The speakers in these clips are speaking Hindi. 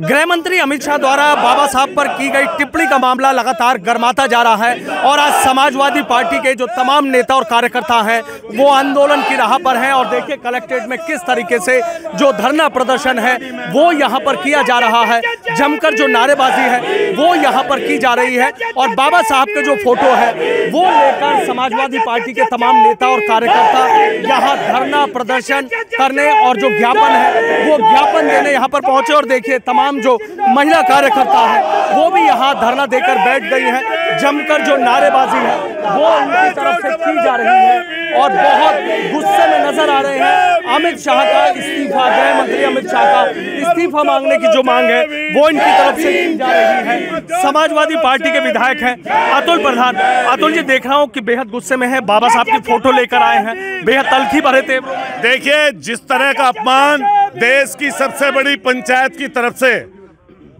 गृह मंत्री अमित शाह द्वारा बाबा साहब पर की गई टिप्पणी का मामला लगातार गर्माता जा रहा है और आज समाजवादी पार्टी के जो तमाम नेता और कार्यकर्ता हैं वो आंदोलन की राह पर हैं। और देखिए कलेक्ट्रेट में किस तरीके से जो धरना प्रदर्शन है वो यहाँ पर किया जा रहा है, जमकर जो नारेबाजी है वो यहाँ पर की जा रही है और बाबा साहब के जो फोटो है वो लेकर समाजवादी पार्टी के तमाम नेता और कार्यकर्ता यहाँ धरना प्रदर्शन करने और जो ज्ञापन है वो ज्ञापन देने यहाँ पर पहुंचे। और देखिए तमाम जो महिला कार्यकर्ता है वो भी यहाँ धरना देकर बैठ गई है, जमकर जो नारेबाजी है वो उनकी तरफ से की जा रही है और बहुत गुस्से में नजर आ रहे हैं। अमित शाह का इस्तीफा, गृह मंत्री अमित शाह का इस्तीफा मांगने की जो मांग है वो इनकी तरफ से की जा रही है। समाजवादी पार्टी के विधायक हैं अतुल प्रधान। अतुल जी, देख रहा हूँ कि बेहद गुस्से में है, बाबा साहब की फोटो लेकर आए हैं, बेहद तल्खी भरे थे। देखिए जिस तरह का अपमान देश की सबसे बड़ी पंचायत की तरफ से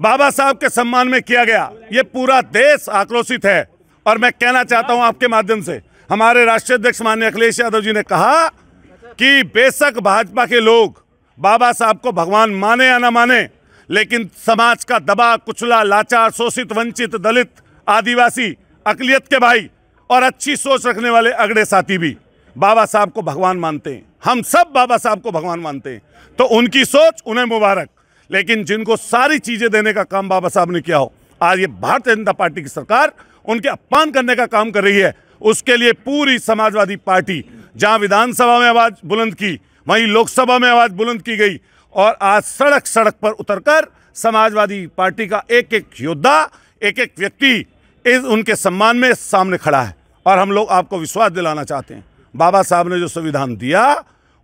बाबा साहब के सम्मान में किया गया, ये पूरा देश आक्रोशित है। और मैं कहना चाहता हूं आपके माध्यम से, हमारे राष्ट्रीय अध्यक्ष माननीय अखिलेश यादव जी ने कहा कि बेशक भाजपा के लोग बाबा साहब को भगवान माने या ना माने, लेकिन समाज का दबा कुचला, लाचार, शोषित, वंचित, दलित, आदिवासी, अकलियत के भाई और अच्छी सोच रखने वाले अगड़े साथी भी बाबा साहब को भगवान मानते हैं। हम सब बाबा साहब को भगवान मानते हैं, तो उनकी सोच उन्हें मुबारक। लेकिन जिनको सारी चीजें देने का काम बाबा साहब ने किया हो, आज ये भारतीय जनता पार्टी की सरकार उनके अपमान करने का काम कर रही है। उसके लिए पूरी समाजवादी पार्टी, जहां विधानसभा में आवाज बुलंद की वहीं लोकसभा में आवाज बुलंद की गई और आज सड़क सड़क पर उतरकर समाजवादी पार्टी का एक एक योद्धा, एक एक व्यक्ति इस उनके सम्मान में सामने खड़ा है। और हम लोग आपको विश्वास दिलाना चाहते हैं, बाबा साहब ने जो संविधान दिया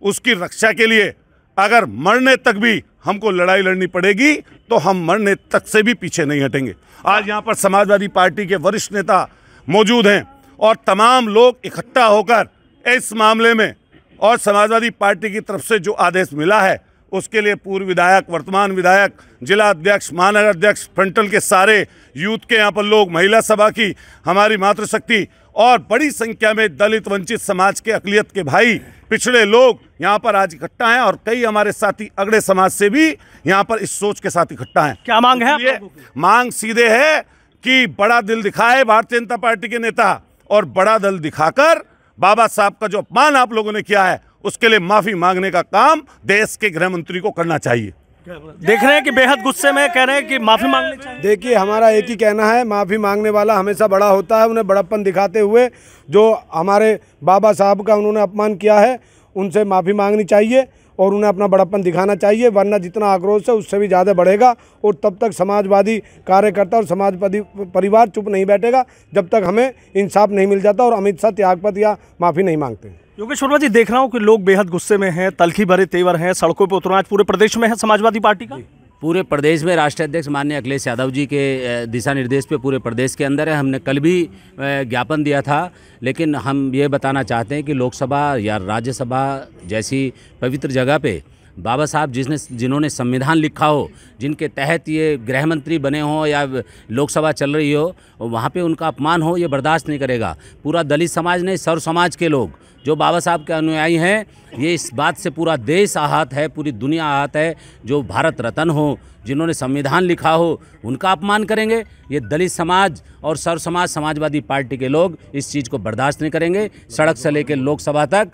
उसकी रक्षा के लिए अगर मरने तक भी हमको लड़ाई लड़नी पड़ेगी तो हम मरने तक से भी पीछे नहीं हटेंगे। आज यहाँ पर समाजवादी पार्टी के वरिष्ठ नेता मौजूद हैं और तमाम लोग इकट्ठा होकर इस मामले में और समाजवादी पार्टी की तरफ से जो आदेश मिला है उसके लिए पूर्व विधायक, वर्तमान विधायक, जिला अध्यक्ष, महानगर अध्यक्ष, फ्रंटल के सारे यूथ के यहाँ पर लोग, महिला सभा की हमारी मातृशक्ति और बड़ी संख्या में दलित, वंचित समाज के, अकलियत के भाई, पिछड़े लोग यहाँ पर आज इकट्ठा हैं और कई हमारे साथी अगड़े समाज से भी यहाँ पर इस सोच के साथ इकट्ठा हैं। क्या मांग है? मांग सीधे है कि बड़ा दिल दिखाए भारतीय जनता पार्टी के नेता और बड़ा दिल दिखाकर बाबा साहब का जो अपमान आप लोगों ने किया है उसके लिए माफी मांगने का काम देश के गृह मंत्री को करना चाहिए। देख रहे हैं कि बेहद गुस्से में कह रहे हैं कि माफी मांगनी चाहिए। देखिए हमारा एक ही कहना है, माफ़ी मांगने वाला हमेशा बड़ा होता है। उन्हें बड़प्पन दिखाते हुए जो हमारे बाबा साहब का उन्होंने अपमान किया है उनसे माफ़ी मांगनी चाहिए और उन्हें अपना बड़प्पन दिखाना चाहिए, वरना जितना आक्रोश है उससे भी ज़्यादा बढ़ेगा। और तब तक समाजवादी कार्यकर्ता और समाजवादी परिवार चुप नहीं बैठेगा जब तक हमें इंसाफ नहीं मिल जाता और अमित शाह त्यागपत्र या माफ़ी नहीं मांगते। योगेश वर्मा जी, देख रहा हूँ कि लोग बेहद गुस्से में हैं, तल्खी भरे तेवर हैं, सड़कों पर उतरना आज पूरे प्रदेश में है समाजवादी पार्टी का। पूरे प्रदेश में राष्ट्रीय अध्यक्ष माननीय अखिलेश यादव जी के दिशा निर्देश पे पूरे प्रदेश के अंदर है। हमने कल भी ज्ञापन दिया था, लेकिन हम ये बताना चाहते हैं कि लोकसभा या राज्यसभा जैसी पवित्र जगह पे बाबा साहब जिन्होंने संविधान लिखा हो, जिनके तहत ये गृह मंत्री बने हों या लोकसभा चल रही हो, वहाँ पे उनका अपमान हो, ये बर्दाश्त नहीं करेगा। पूरा दलित समाज नहीं, सर्व समाज के लोग जो बाबा साहब के अनुयायी हैं, ये इस बात से पूरा देश आहत है, पूरी दुनिया आहत है। जो भारत रत्न हो, जिन्होंने संविधान लिखा हो, उनका अपमान करेंगे। ये दलित समाज और सर्व समाज, समाजवादी पार्टी के लोग इस चीज़ को बर्दाश्त नहीं करेंगे। सड़क से लेकर लोकसभा तक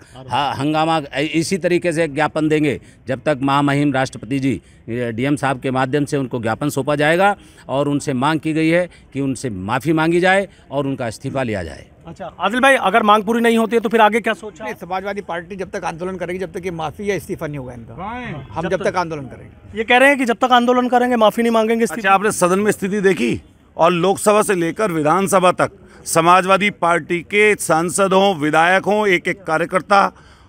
हंगामा इसी तरीके से ज्ञापन देंगे जब तक महामहिम राष्ट्रपति जी डीएम साहब के माध्यम से उनको ज्ञापन सौंपा जाएगा और उनसे मांग की गई है कि उनसे माफ़ी मांगी जाए और उनका इस्तीफा लिया जाए। अच्छा आदिल भाई, अगर मांग पूरी नहीं होती है तो फिर आगे क्या सोचा है? समाजवादी पार्टी जब तक आंदोलन करेगी, जब तक ये माफी या इस्तीफा नहीं होगा इनका, हम जब तक आंदोलन करेंगे। ये कह रहे हैं कि जब तक आंदोलन करेंगे माफी नहीं मांगेंगे। अच्छा, आपने सदन में स्थिति देखी और लोकसभा से लेकर विधानसभा तक समाजवादी पार्टी के सांसद हों, विधायक हों, एक एक कार्यकर्ता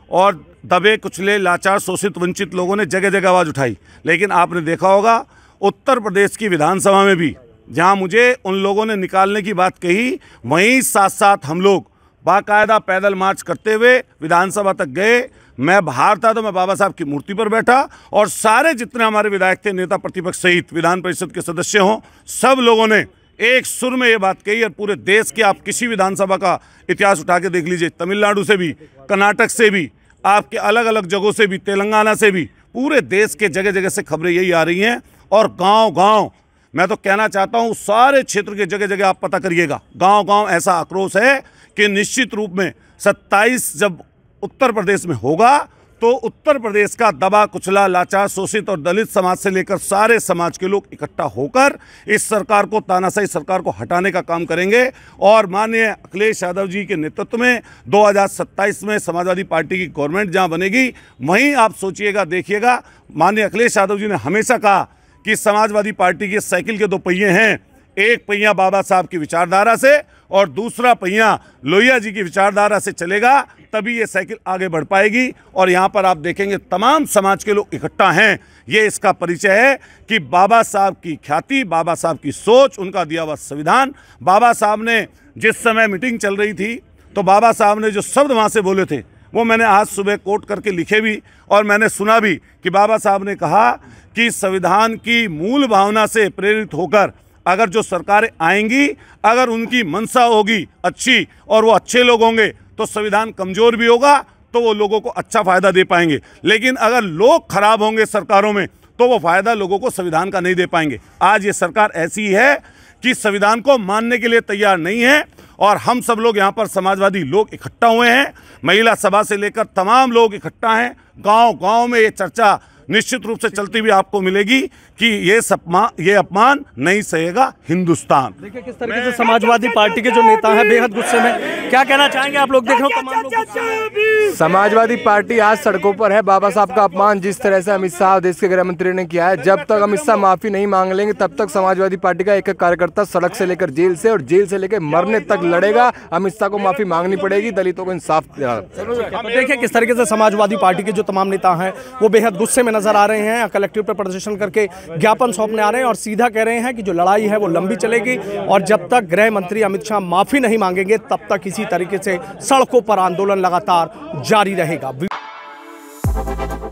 और दबे कुचले, लाचार, शोषित, वंचित लोगों ने जगह जगह आवाज़ उठाई। लेकिन आपने देखा होगा उत्तर प्रदेश की विधानसभा में भी जहां मुझे उन लोगों ने निकालने की बात कही, वहीं साथ साथ हम लोग बाकायदा पैदल मार्च करते हुए विधानसभा तक गए। मैं बाहर था तो मैं बाबा साहब की मूर्ति पर बैठा और सारे जितने हमारे विधायक थे, नेता प्रतिपक्ष सहित विधान परिषद के सदस्य हों, सब लोगों ने एक सुर में ये बात कही। और पूरे देश के आप किसी विधानसभा का इतिहास उठा के देख लीजिए, तमिलनाडु से भी, कर्नाटक से भी, आपके अलग अलग जगहों से भी, तेलंगाना से भी, पूरे देश के जगह जगह से खबरें यही आ रही हैं और गांव-गांव मैं तो कहना चाहता हूं सारे क्षेत्र के जगह जगह आप पता करिएगा, गांव-गांव ऐसा आक्रोश है कि निश्चित रूप में 27 जब उत्तर प्रदेश में होगा तो उत्तर प्रदेश का दबा कुचला लाचार शोषित और दलित समाज से लेकर सारे समाज के लोग इकट्ठा होकर इस सरकार को, तानाशाही सरकार को हटाने का काम करेंगे। और माननीय अखिलेश यादव जी के नेतृत्व में 2027 में समाजवादी पार्टी की गवर्नमेंट जहां बनेगी, वहीं आप सोचिएगा, देखिएगा, माननीय अखिलेश यादव जी ने हमेशा कहा कि समाजवादी पार्टी की साइकिल के 2 पहिए हैं, एक पहिया बाबा साहब की विचारधारा से और दूसरा पहिया लोहिया जी की विचारधारा से चलेगा, तभी ये साइकिल आगे बढ़ पाएगी। और यहाँ पर आप देखेंगे तमाम समाज के लोग इकट्ठा हैं। ये इसका परिचय है कि बाबा साहब की ख्याति, बाबा साहब की सोच, उनका दिया हुआ संविधान। बाबा साहब ने जिस समय मीटिंग चल रही थी तो बाबा साहब ने जो शब्द वहाँ से बोले थे वो मैंने आज सुबह कोट करके लिखे भी और मैंने सुना भी कि बाबा साहब ने कहा कि संविधान की मूल भावना से प्रेरित होकर अगर जो सरकारें आएंगी, अगर उनकी मंशा होगी अच्छी और वो अच्छे लोग होंगे तो संविधान कमज़ोर भी होगा तो वो लोगों को अच्छा फ़ायदा दे पाएंगे। लेकिन अगर लोग खराब होंगे सरकारों में तो वो फ़ायदा लोगों को संविधान का नहीं दे पाएंगे। आज ये सरकार ऐसी है कि संविधान को मानने के लिए तैयार नहीं है और हम सब लोग यहाँ पर समाजवादी लोग इकट्ठा हुए हैं, महिला सभा से लेकर तमाम लोग इकट्ठा हैं। गांव-गांव में ये चर्चा निश्चित रूप से चलती हुई आपको मिलेगी कि ये अपमान नहीं सहेगा हिंदुस्तान। देखिए किस तरीके से समाजवादी पार्टी के जो नेता हैं बेहद गुस्से में, क्या कहना चाहेंगे आप लोग? देख रहे हो तमाम लोग गुस्से में। समाजवादी पार्टी आज सड़कों पर है। बाबा साहब का अपमान जिस तरह से अमित शाह देश के गृह मंत्री ने किया है, जब तक अमित शाह माफी नहीं मांग लेंगे तब तक समाजवादी पार्टी का एक कार्यकर्ता सड़क से लेकर जेल से और जेल से लेकर मरने तक लड़ेगा। अमित शाह को माफी मांगनी पड़ेगी, दलितों को इंसाफ। देखिए किस तरीके से समाजवादी पार्टी के जो तमाम नेता हैं वो बेहद गुस्से में नजर आ रहे हैं, कलेक्टिव पर प्रदर्शन करके ज्ञापन सौंपने आ रहे हैं और सीधा कह रहे हैं कि जो लड़ाई है वो लंबी चलेगी और जब तक गृह मंत्री अमित शाह माफी नहीं मांगेंगे तब तक इसी तरीके से सड़कों पर आंदोलन लगातार जारी रहेगा।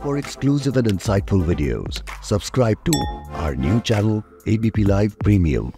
For exclusive and insightful videos, subscribe to our new channel ABP Live Premium.